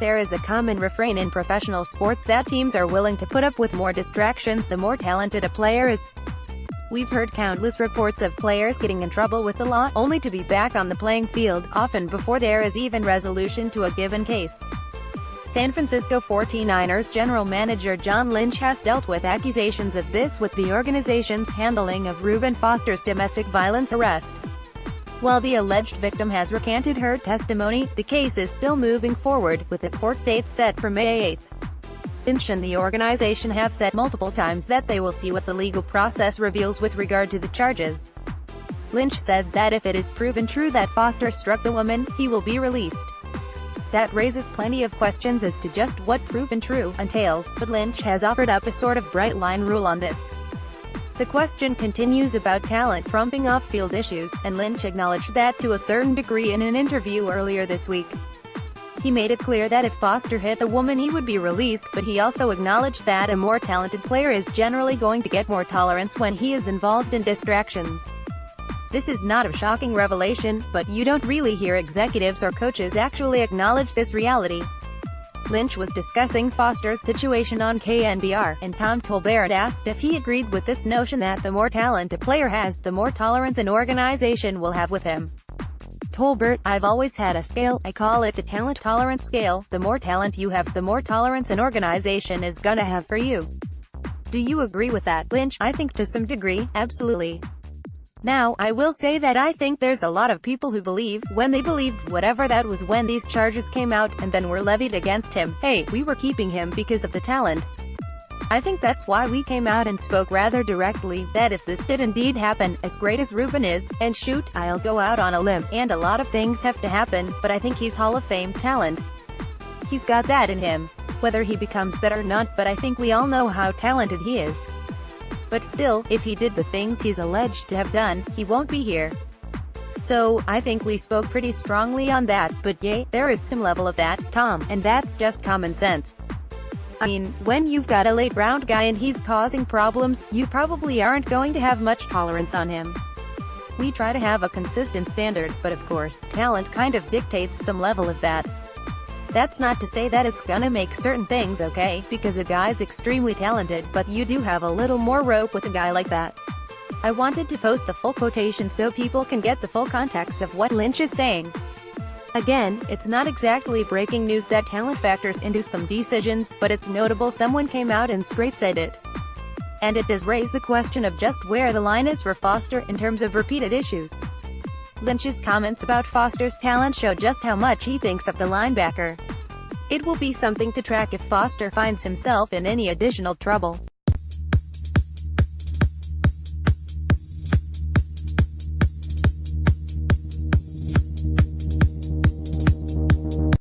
There is a common refrain in professional sports that teams are willing to put up with more distractions the more talented a player is. We've heard countless reports of players getting in trouble with the law, only to be back on the playing field, often before there is even resolution to a given case. San Francisco 49ers general manager John Lynch has dealt with accusations of this with the organization's handling of Reuben Foster's domestic violence arrest. While the alleged victim has recanted her testimony, the case is still moving forward, with a court date set for May 8. Lynch and the organization have said multiple times that they will see what the legal process reveals with regard to the charges. Lynch said that if it is proven true that Foster struck the woman, he will be released. That raises plenty of questions as to just what proven true entails, but Lynch has offered up a sort of bright-line rule on this. The question continues about talent trumping off-field issues, and Lynch acknowledged that to a certain degree in an interview earlier this week. He made it clear that if Foster hit the woman he would be released, but he also acknowledged that a more talented player is generally going to get more tolerance when he is involved in distractions. This is not a shocking revelation, but you don't really hear executives or coaches actually acknowledge this reality. Lynch was discussing Foster's situation on KNBR, and Tom Tolbert asked if he agreed with this notion that the more talent a player has, the more tolerance an organization will have with him. Tolbert: I've always had a scale, I call it the talent tolerance scale. The more talent you have, the more tolerance an organization is gonna have for you. Do you agree with that, Lynch? I think to some degree, absolutely. Now, I will say that I think there's a lot of people who believe, when they believed whatever that was when these charges came out, and then were levied against him, hey, we were keeping him because of the talent. I think that's why we came out and spoke rather directly, that if this did indeed happen, as great as Reuben is, and shoot, I'll go out on a limb, and a lot of things have to happen, but I think he's Hall of Fame talent. He's got that in him. Whether he becomes that or not, but I think we all know how talented he is. But still, if he did the things he's alleged to have done, he won't be here. So, I think we spoke pretty strongly on that, but yay, there is some level of that, Tom, and that's just common sense. I mean, when you've got a late-round guy and he's causing problems, you probably aren't going to have much tolerance on him. We try to have a consistent standard, but of course, talent kind of dictates some level of that. That's not to say that it's gonna make certain things okay, because a guy's extremely talented, but you do have a little more rope with a guy like that. I wanted to post the full quotation so people can get the full context of what Lynch is saying. Again, it's not exactly breaking news that talent factors into some decisions, but it's notable someone came out and straight said it. And it does raise the question of just where the line is for Foster in terms of repeated issues. Lynch's comments about Foster's talent show just how much he thinks of the linebacker. It will be something to track if Foster finds himself in any additional trouble.